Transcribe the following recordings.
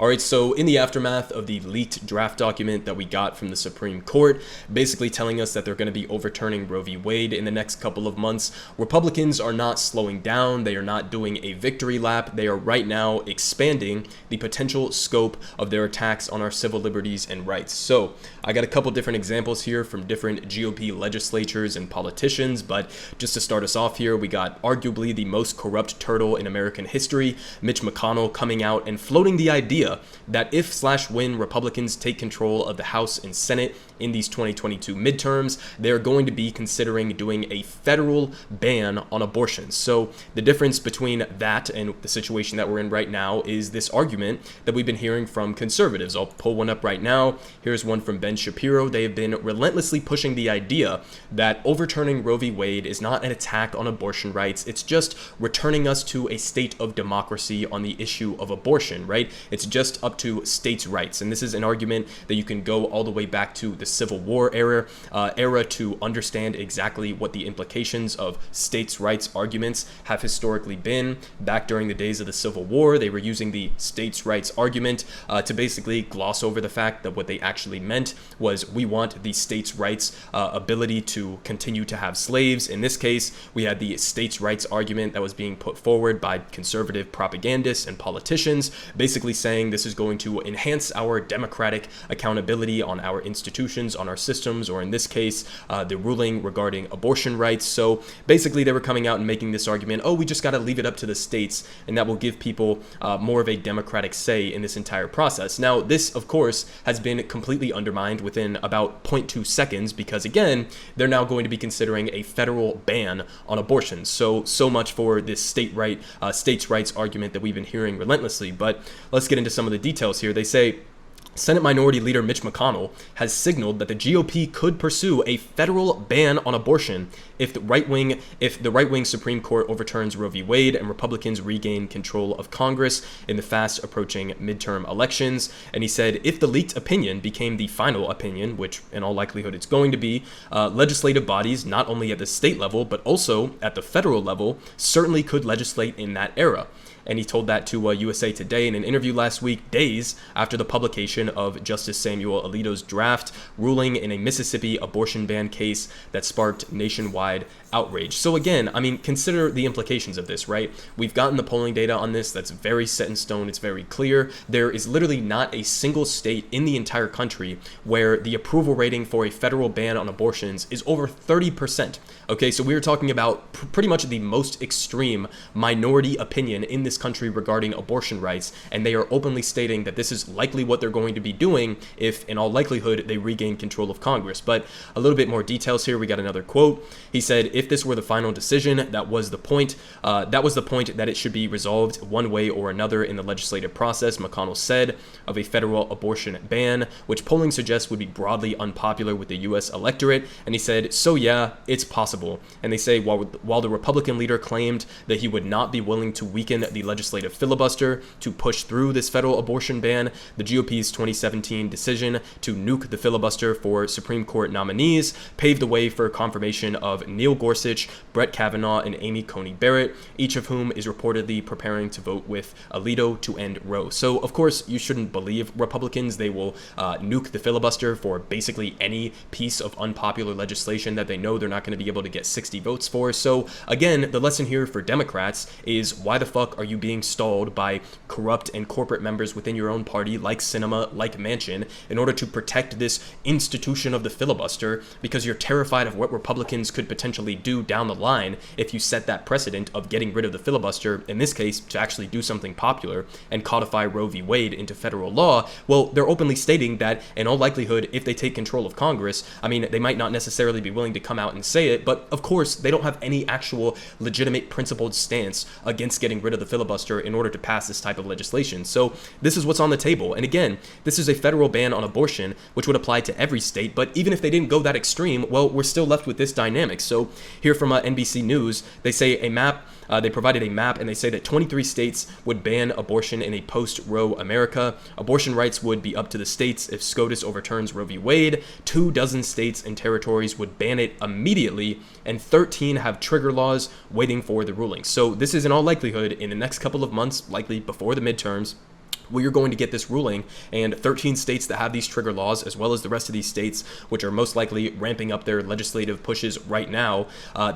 All right, so in the aftermath of the leaked draft document that we got from the Supreme Court, basically telling us that they're going to be overturning Roe v. Wade in the next couple of months, Republicans are not slowing down. They are not doing a victory lap. They are right now expanding the potential scope of their attacks on our civil liberties and rights. So I got a couple different examples here from different GOP legislatures and politicians, but just to start us off here, we got arguably the most corrupt turtle in American history, Mitch McConnell, coming out and floating the idea that if/when Republicans take control of the House and Senate in these 2022 midterms, they're going to be considering doing a federal ban on abortion. So the difference between that and the situation that we're in right now is this argument that we've been hearing from conservatives. I'll pull one up right now. Here's one from Ben Shapiro. They have been relentlessly pushing the idea that overturning Roe v. Wade is not an attack on abortion rights. It's just returning us to a state of democracy on the issue of abortion, right? It's just up to states' rights. And this is an argument that you can go all the way back to the Civil War era to understand exactly what the implications of states' rights arguments have historically been. Back during the days of the Civil War, they were using the states' rights argument to basically gloss over the fact that what they actually meant was we want the states' rights ability to continue to have slaves. In this case, we had the states' rights argument that was being put forward by conservative propagandists and politicians, basically saying this is going to enhance our democratic accountability on our institutions, on our systems, or in this case, the ruling regarding abortion rights. So basically, they were coming out and making this argument, oh, we just got to leave it up to the states, and that will give people more of a democratic say in this entire process. Now, this, of course, has been completely undermined within about 0.2 seconds because, again, they're now going to be considering a federal ban on abortion. So much for this states' rights argument that we've been hearing relentlessly. But let's get into some of the details here. They say Senate Minority Leader Mitch McConnell has signaled that the GOP could pursue a federal ban on abortion if the right-wing Supreme Court overturns Roe v. Wade and Republicans regain control of Congress in the fast-approaching midterm elections. And he said if the leaked opinion became the final opinion, which in all likelihood it's going to be, legislative bodies, not only at the state level, but also at the federal level, certainly could legislate in that era. And he told that to USA Today in an interview last week, days after the publication of Justice Samuel Alito's draft ruling in a Mississippi abortion ban case that sparked nationwide outrage. So again, I mean, consider the implications of this, right? We've gotten the polling data on this that's very set in stone. It's very clear. There is literally not a single state in the entire country where the approval rating for a federal ban on abortions is over 30%. Okay, so we are talking about pretty much the most extreme minority opinion in this country regarding abortion rights, and they are openly stating that this is likely what they're going to be doing if, in all likelihood, they regain control of Congress. But a little bit more details here. We got another quote. He said, if this were the final decision, that was the point. That it should be resolved one way or another in the legislative process, McConnell said, of a federal abortion ban, which polling suggests would be broadly unpopular with the U.S. electorate. And he said, so yeah, it's possible. And they say while the Republican leader claimed that he would not be willing to weaken the legislative filibuster to push through this federal abortion ban, the GOP's 2017 decision to nuke the filibuster for Supreme Court nominees paved the way for confirmation of Neil Gorsuch, Brett Kavanaugh, and Amy Coney Barrett, each of whom is reportedly preparing to vote with Alito to end Roe. So, of course, you shouldn't believe Republicans. They will nuke the filibuster for basically any piece of unpopular legislation that they know they're not going to be able to get 60 votes for. So, again, the lesson here for Democrats is why the fuck are you being stalled by corrupt and corporate members within your own party like Sinema, like Manchin, in order to protect this institution of the filibuster, because you're terrified of what Republicans could potentially do down the line if you set that precedent of getting rid of the filibuster, in this case, to actually do something popular and codify Roe v. Wade into federal law. Well, they're openly stating that in all likelihood, if they take control of Congress, I mean, they might not necessarily be willing to come out and say it, but of course, they don't have any actual legitimate principled stance against getting rid of the filibuster in order to pass this type of legislation. So this is what's on the table. And again, this is a federal ban on abortion, which would apply to every state. But even if they didn't go that extreme, well, we're still left with this dynamic. So here from NBC News, they say they provided a map, and they say that 23 states would ban abortion in a post-Roe America. Abortion rights would be up to the states if SCOTUS overturns Roe v. Wade. 24 states and territories would ban it immediately, and 13 have trigger laws waiting for the ruling. So this is in all likelihood in the next couple of months, likely before the midterms, well, you're going to get this ruling, and 13 states that have these trigger laws, as well as the rest of these states, which are most likely ramping up their legislative pushes right now,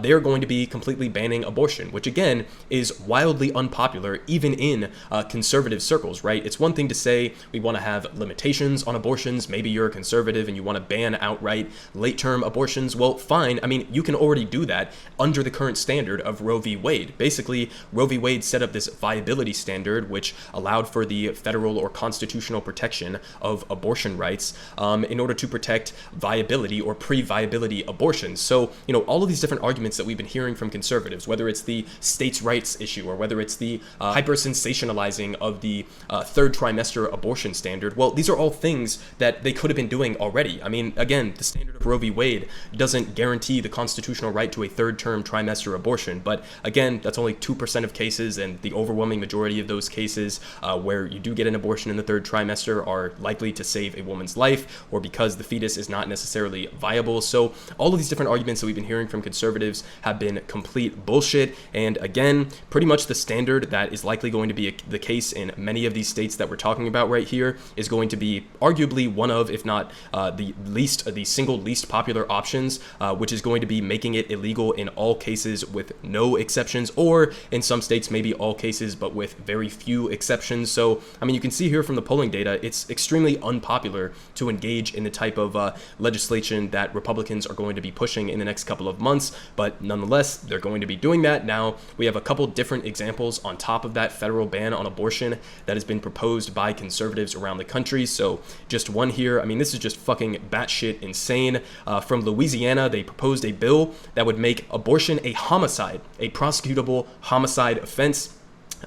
they are going to be completely banning abortion, which again is wildly unpopular even in conservative circles, right? It's one thing to say we want to have limitations on abortions. Maybe you're a conservative and you want to ban outright late-term abortions. Well, fine. I mean, you can already do that under the current standard of Roe v. Wade. Basically, Roe v. Wade set up this viability standard, which allowed for the federal or constitutional protection of abortion rights in order to protect viability or pre-viability abortions. So, all of these different arguments that we've been hearing from conservatives, whether it's the states' rights issue or whether it's the hyper-sensationalizing of the third trimester abortion standard, well, these are all things that they could have been doing already. I mean, again, the standard of Roe v. Wade doesn't guarantee the constitutional right to a third-term trimester abortion, but again, that's only 2% of cases, and the overwhelming majority of those cases where you do get an abortion in the third trimester are likely to save a woman's life or because the fetus is not necessarily viable. So all of these different arguments that we've been hearing from conservatives have been complete bullshit. And again, pretty much the standard that is likely going to be the case in many of these states that we're talking about right here is going to be arguably one of, if not the single least popular options, which is going to be making it illegal in all cases with no exceptions, or in some states maybe all cases but with very few exceptions. So I mean, you can see here from the polling data, it's extremely unpopular to engage in the type of legislation that Republicans are going to be pushing in the next couple of months, but nonetheless, they're going to be doing that. Now, we have a couple different examples on top of that federal ban on abortion that has been proposed by conservatives around the country. So just one here. I mean, this is just fucking batshit insane. From Louisiana, they proposed a bill that would make abortion a homicide, a prosecutable homicide offense,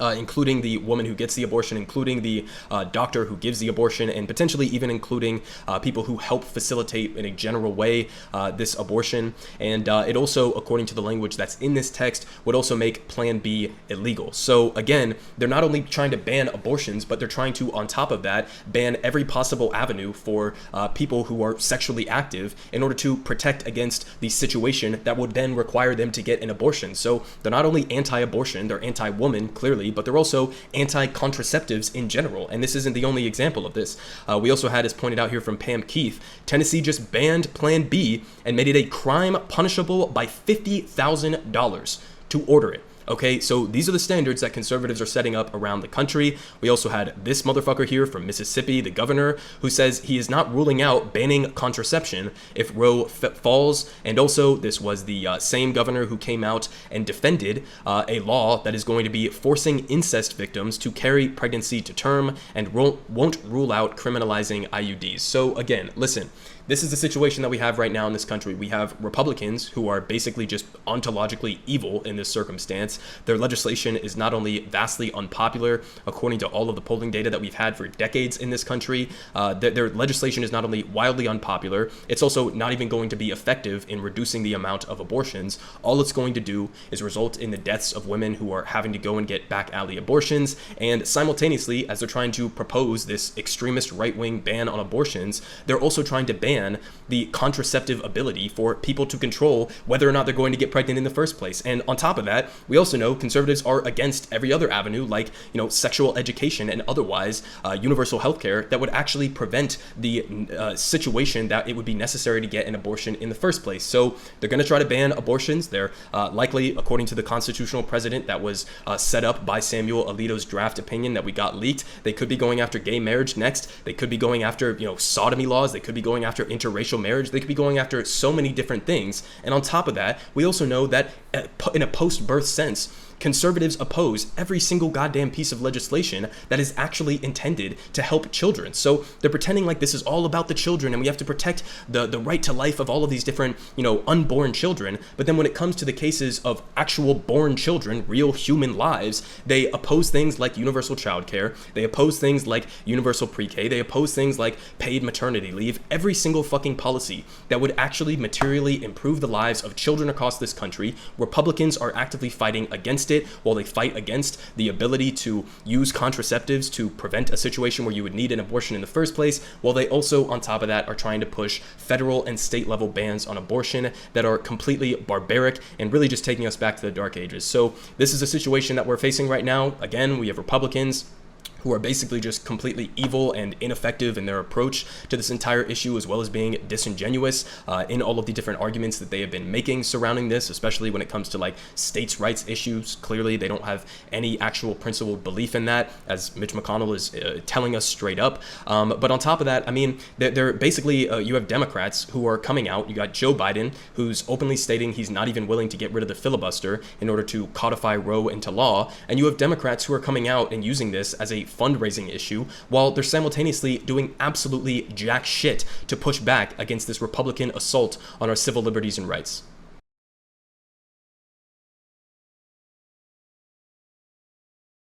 including the woman who gets the abortion, including the doctor who gives the abortion, and potentially even including people who help facilitate in a general way this abortion. And it also, according to the language that's in this text, would also make Plan B illegal. So again, they're not only trying to ban abortions, but they're trying to, on top of that, ban every possible avenue for people who are sexually active in order to protect against the situation that would then require them to get an abortion. So they're not only anti-abortion, they're anti-woman, clearly, but they're also anti-contraceptives in general. And this isn't the only example of this. We also had, as pointed out here from Pam Keith, Tennessee just banned Plan B and made it a crime punishable by $50,000 to order it. Okay, so these are the standards that conservatives are setting up around the country. We also had this motherfucker here from Mississippi, the governor, who says he is not ruling out banning contraception if Roe falls. And also, this was the same governor who came out and defended a law that is going to be forcing incest victims to carry pregnancy to term and won't rule out criminalizing IUDs. So again, listen. This is the situation that we have right now in this country. We have Republicans who are basically just ontologically evil in this circumstance. Their legislation is not only vastly unpopular, according to all of the polling data that we've had for decades in this country, their legislation is not only wildly unpopular, it's also not even going to be effective in reducing the amount of abortions. All it's going to do is result in the deaths of women who are having to go and get back alley abortions. And simultaneously, as they're trying to propose this extremist right-wing ban on abortions, they're also trying to ban the contraceptive ability for people to control whether or not they're going to get pregnant in the first place. And on top of that, we also know conservatives are against every other avenue, like, sexual education and otherwise universal health care that would actually prevent the situation that it would be necessary to get an abortion in the first place. So they're going to try to ban abortions. They're likely, according to the constitutional precedent that was set up by Samuel Alito's draft opinion that we got leaked, they could be going after gay marriage next. They could be going after, sodomy laws. They could be going after interracial marriage. They could be going after so many different things. And on top of that, we also know that in a post-birth sense, conservatives oppose every single goddamn piece of legislation that is actually intended to help children. So they're pretending like this is all about the children and we have to protect the right to life of all of these different, unborn children. But then when it comes to the cases of actual born children, real human lives, they oppose things like universal childcare. They oppose things like universal pre-K. They oppose things like paid maternity leave. Every single fucking policy that would actually materially improve the lives of children across this country, Republicans are actively fighting against it, while they fight against the ability to use contraceptives to prevent a situation where you would need an abortion in the first place, while they also, on top of that, are trying to push federal and state level bans on abortion that are completely barbaric and really just taking us back to the dark ages. So this is a situation that we're facing right now. Again, we have Republicans who are basically just completely evil and ineffective in their approach to this entire issue, as well as being disingenuous in all of the different arguments that they have been making surrounding this, especially when it comes to like states' rights issues. Clearly, they don't have any actual principled belief in that, as Mitch McConnell is telling us straight up. But on top of that, I mean, they're basically, you have Democrats who are coming out. You got Joe Biden, who's openly stating he's not even willing to get rid of the filibuster in order to codify Roe into law. And you have Democrats who are coming out and using this as a fundraising issue, while they're simultaneously doing absolutely jack shit to push back against this Republican assault on our civil liberties and rights.